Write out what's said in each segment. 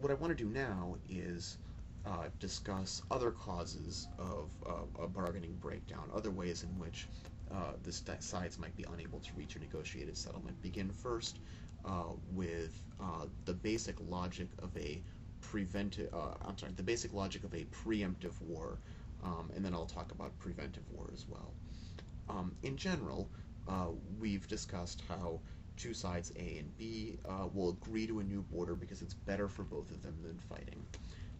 what I want to do now is discuss other causes of a bargaining breakdown, other ways in which the sides might be unable to reach a negotiated settlement. Begin first with the basic logic of a the basic logic of a preemptive war, and then I'll talk about preventive war as well. In general, we've discussed how two sides A and B will agree to a new border because it's better for both of them than fighting.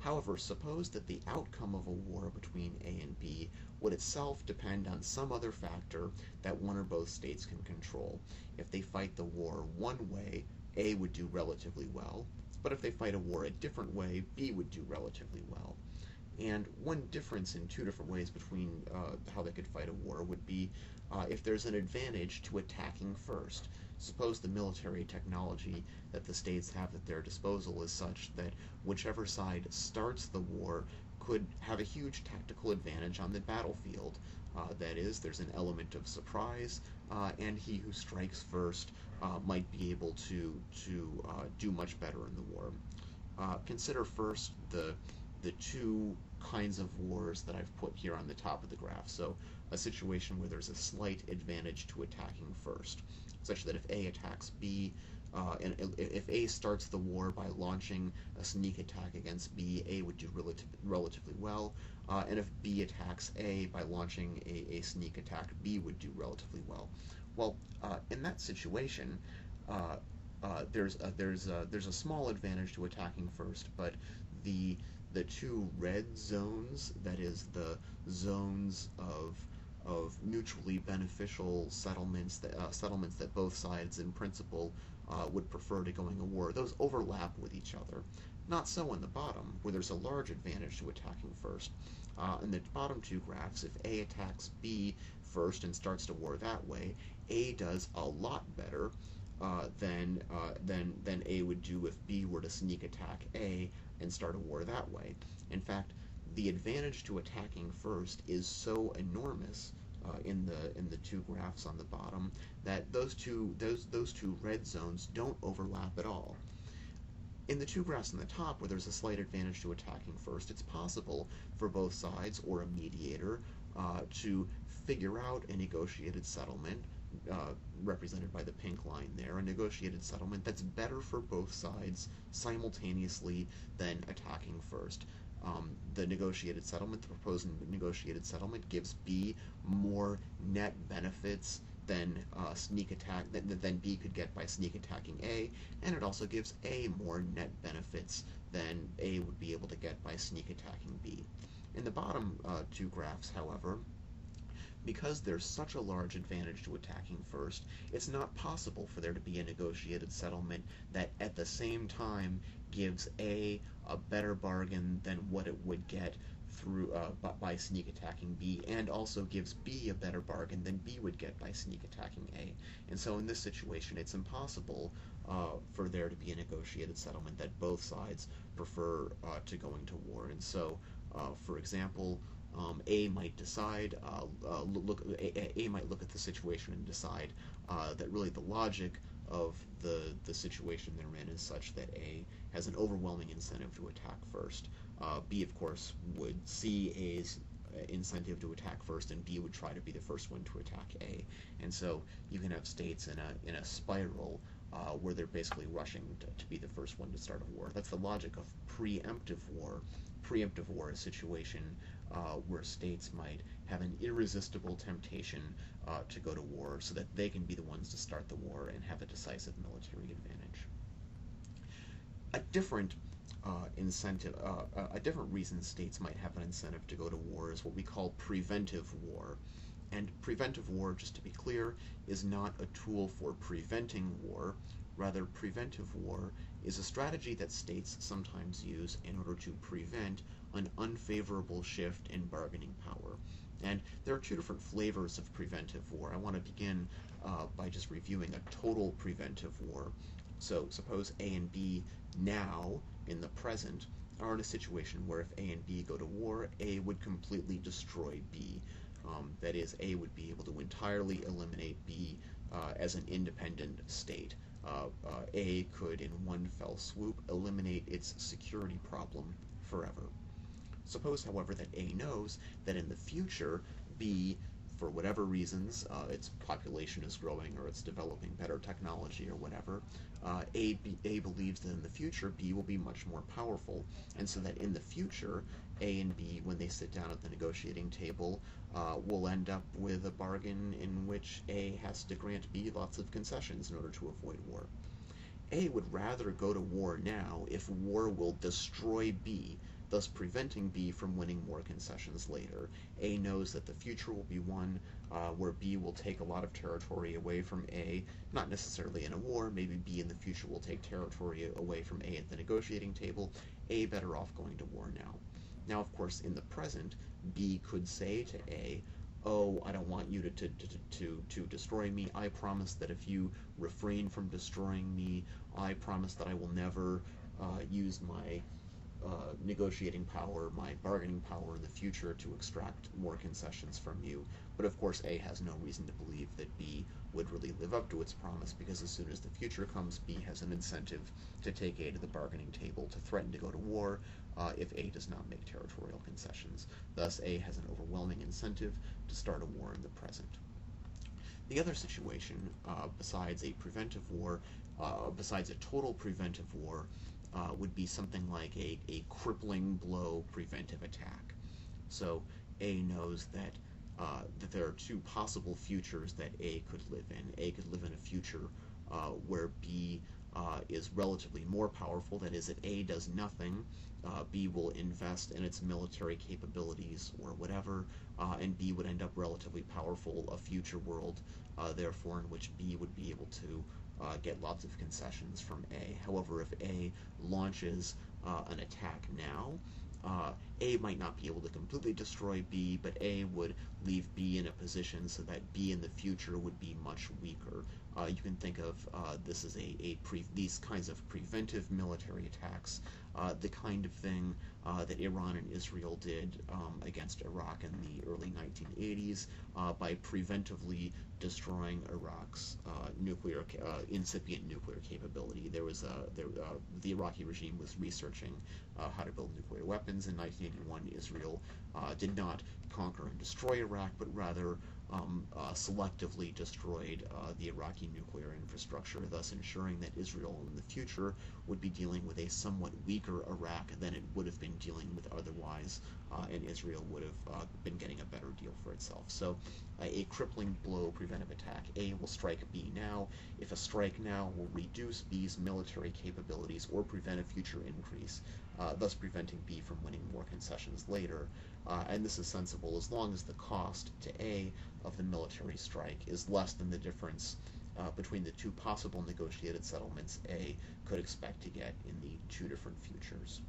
However, suppose that the outcome of a war between A and B would itself depend on some other factor that one or both states can control. If they fight the war one way, A would do relatively well, but if they fight a war a different way, B would do relatively well. And one difference in two different ways between how they could fight a war would be if there's an advantage to attacking first. Suppose the military technology that the states have at their disposal is such that whichever side starts the war could have a huge tactical advantage on the battlefield. That is, there's an element of surprise, and he who strikes first might be able to do much better in the war. Consider first the two kinds of wars that I've put here on the top of the graph. So a situation where there's a slight advantage to attacking first, such that if A attacks B, and if A starts the war by launching a sneak attack against B, A would do relatively well, and if B attacks A by launching a sneak attack, B would do relatively well. Well, in that situation, there's a small advantage to attacking first, but the two red zones, that is the zones of mutually beneficial settlements that both sides in principle would prefer to going to war, those overlap with each other. Not so in the bottom, where there's a large advantage to attacking first. In the bottom two graphs, if A attacks B first and starts to war that way, A does a lot better than A would do if B were to sneak attack A and start a war that way. In fact, the advantage to attacking first is so enormous in the two graphs on the bottom that those two red zones don't overlap at all. In the two graphs on the top, where there's a slight advantage to attacking first, it's possible for both sides or a mediator to figure out a negotiated settlement, represented by the pink line there, a negotiated settlement that's better for both sides simultaneously than attacking first. The negotiated settlement, the proposed negotiated settlement, gives B more net benefits than than B could get by sneak attacking A, and it also gives A more net benefits than A would be able to get by sneak attacking B. In the bottom two graphs, however, because there's such a large advantage to attacking first, it's not possible for there to be a negotiated settlement that at the same time gives A a better bargain than what it would get through by sneak attacking B, and also gives B a better bargain than B would get by sneak attacking A. And so in this situation, it's impossible for there to be a negotiated settlement that both sides prefer to going to war. And so, for example, A might decide, A might look at the situation and decide that really the logic of the situation they're in is such that A has an overwhelming incentive to attack first. B, of course, would see A's incentive to attack first, and B would try to be the first one to attack A. And so you can have states in a spiral where they're basically rushing to be the first one to start a war. That's the logic of preemptive war. Preemptive war is a situation where states might have an irresistible temptation to go to war so that they can be the ones to start the war and have a decisive military advantage. A different a different reason states might have an incentive to go to war is what we call preventive war. And preventive war, just to be clear, is not a tool for preventing war. Rather, preventive war is a strategy that states sometimes use in order to prevent an unfavorable shift in bargaining power. And there are two different flavors of preventive war. I want to begin by just reviewing a total preventive war. So suppose A and B now, in the present, are in a situation where if A and B go to war, A would completely destroy B. That is, A would be able to entirely eliminate B as an independent state. A could, in one fell swoop, eliminate its security problem forever. Suppose, however, that A knows that in the future, B, for whatever reasons, its population is growing or it's developing better technology or whatever, A believes that in the future B will be much more powerful, and so that in the future A and B, when they sit down at the negotiating table, will end up with a bargain in which A has to grant B lots of concessions in order to avoid war. A would rather go to war now if war will destroy B, thus preventing B from winning more concessions later. A knows that the future will be one where B will take a lot of territory away from A, not necessarily in a war, maybe B in the future will take territory away from A at the negotiating table. A better off going to war now. Now, of course, in the present, B could say to A, oh, I don't want you to destroy me. I promise that if you refrain from destroying me, I promise that I will never use my negotiating power, my bargaining power in the future to extract more concessions from you. But of course, A has no reason to believe that B would really live up to its promise, because as soon as the future comes, B has an incentive to take A to the bargaining table, to threaten to go to war if A does not make territorial concessions. Thus, A has an overwhelming incentive to start a war in the present. The other situation, besides a preventive war, besides a total preventive war, would be something like a crippling blow preventive attack. So A knows that there are two possible futures that A could live in. A could live in a future where B is relatively more powerful. That is, if A does nothing, B will invest in its military capabilities or whatever, and B would end up relatively powerful. A future world, therefore, in which B would be able to get lots of concessions from A. However, if A launches an attack now, A might not be able to completely destroy B, but A would leave B in a position so that B in the future would be much weaker. You can think of this as these kinds of preventive military attacks, the kind of thing that Iran and Israel did against Iraq in the early 1980s by preventively destroying Iraq's incipient nuclear capability. The Iraqi regime was researching how to build nuclear weapons. In 1981, Israel did not conquer and destroy Iraq, but rather selectively destroyed the Iraqi nuclear infrastructure, thus ensuring that Israel in the future would be dealing with a somewhat weaker Iraq than it would have been dealing with otherwise, and Israel would have been getting a better deal for itself. So a crippling blow preventive attack. A will strike B now. If a strike now will reduce B's military capabilities or prevent a future increase, thus preventing B from winning more concessions later. And this is sensible as long as the cost to A of the military strike is less than the difference between the two possible negotiated settlements A could expect to get in the two different futures.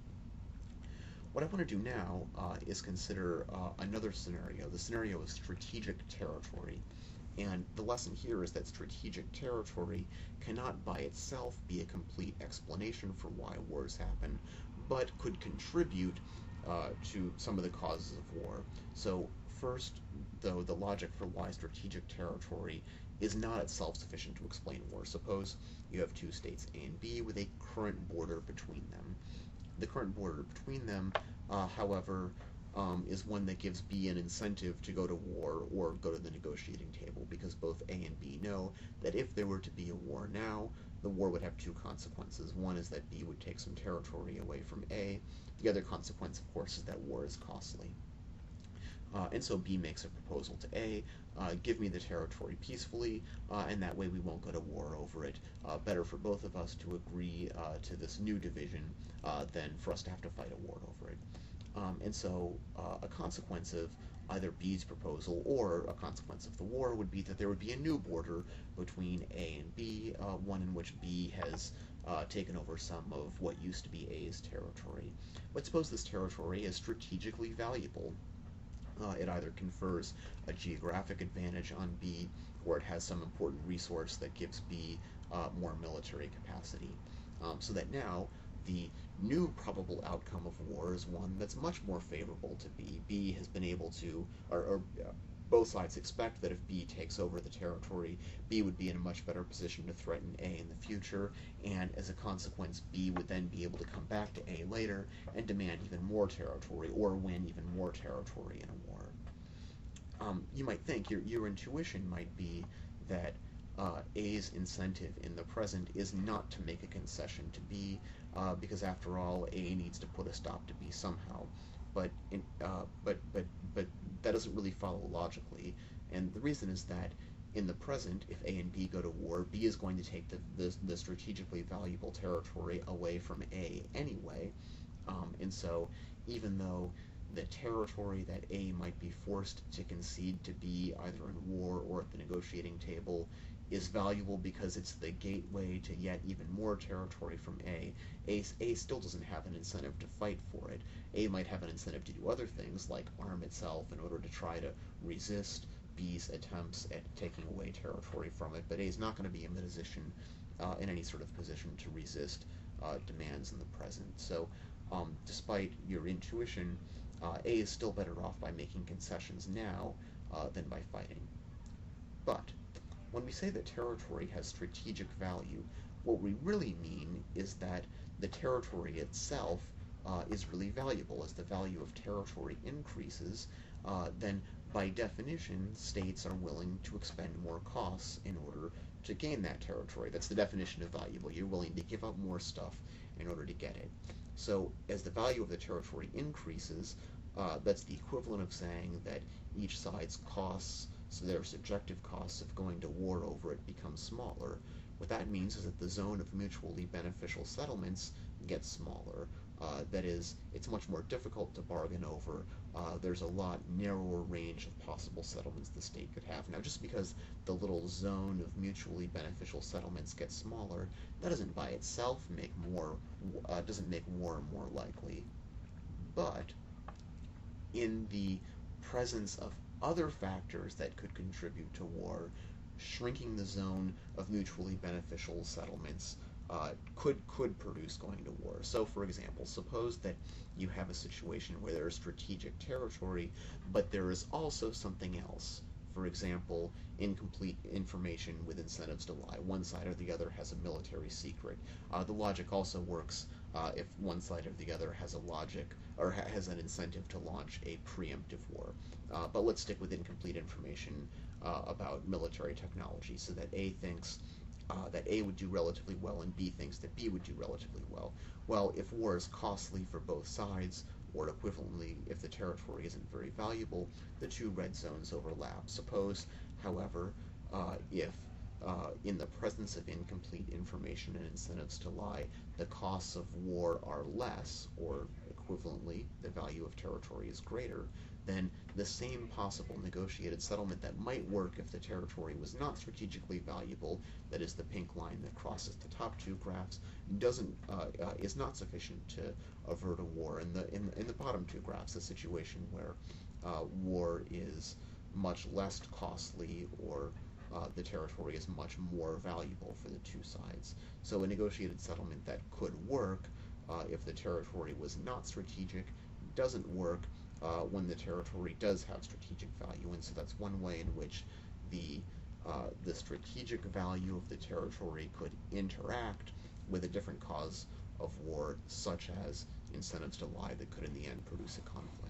What I want to do now is consider another scenario. The scenario is strategic territory. And the lesson here is that strategic territory cannot by itself be a complete explanation for why wars happen, but could contribute to some of the causes of war. So first, though, the logic for why strategic territory is not itself sufficient to explain war. Suppose you have two states, A and B, with a current border between them. The current border between them, however, is one that gives B an incentive to go to war or go to the negotiating table, because both A and B know that if there were to be a war now, the war would have two consequences. One is that B would take some territory away from A. The other consequence, of course, is that war is costly. And so B makes a proposal to A, give me the territory peacefully, and that way we won't go to war over it. Better for both of us to agree to this new division than for us to have to fight a war over it. And so a consequence of either B's proposal or a consequence of the war would be that there would be a new border between A and B, one in which B has taken over some of what used to be A's territory. But suppose this territory is strategically valuable. It either confers a geographic advantage on B, or it has some important resource that gives B more military capacity. So that now the new probable outcome of war is one that's much more favorable to B. B has been able to, both sides expect that if B takes over the territory, B would be in a much better position to threaten A in the future, and as a consequence, B would then be able to come back to A later and demand even more territory, or win even more territory in a war. You might think your intuition might be that A's incentive in the present is not to make a concession to B, because after all, A needs to put a stop to B somehow. But but that doesn't really follow logically, and the reason is that in the present, if A and B go to war, B is going to take the strategically valuable territory away from A anyway, and so even though the territory that A might be forced to concede to B either in war or at the negotiating table is valuable because it's the gateway to yet even more territory from A still doesn't have an incentive to fight for it. A might have an incentive to do other things, like arm itself in order to try to resist B's attempts at taking away territory from it, but A is not going to be in the position, in any sort of position to resist demands in the present. So, despite your intuition, A is still better off by making concessions now than by fighting. But when we say that territory has strategic value, what we really mean is that the territory itself is really valuable. As the value of territory increases, then by definition, states are willing to expend more costs in order to gain that territory. That's the definition of valuable. You're willing to give up more stuff in order to get it. So as the value of the territory increases, that's the equivalent of saying that each side's costs, so their subjective costs of going to war over it, become smaller. What that means is that the zone of mutually beneficial settlements gets smaller. That is, it's much more difficult to bargain over. There's a lot narrower range of possible settlements the state could have. Now, just because the little zone of mutually beneficial settlements gets smaller, that doesn't by itself make doesn't make war more likely. But in the presence of other factors that could contribute to war, shrinking the zone of mutually beneficial settlements could produce going to war. So, for example, suppose that you have a situation where there is strategic territory, but there is also something else. For example, incomplete information with incentives to lie. One side or the other has a military secret. The logic also works if one side or the other has a logic or has an incentive to launch a preemptive war. But let's stick with incomplete information about military technology, so that A thinks that A would do relatively well and B thinks that B would do relatively well. Well, if war is costly for both sides, or equivalently, if the territory isn't very valuable, the two red zones overlap. Suppose, however, if in the presence of incomplete information and incentives to lie, the costs of war are less, or equivalently, the value of territory is greater, then the same possible negotiated settlement that might work if the territory was not strategically valuable, that is the pink line that crosses the top two graphs, is not sufficient to avert a war. In the bottom two graphs, a situation where war is much less costly, or the territory is much more valuable for the two sides. So a negotiated settlement that could work if the territory was not strategic doesn't work when the territory does have strategic value, and so that's one way in which the strategic value of the territory could interact with a different cause of war, such as incentives to lie, that could in the end produce a conflict.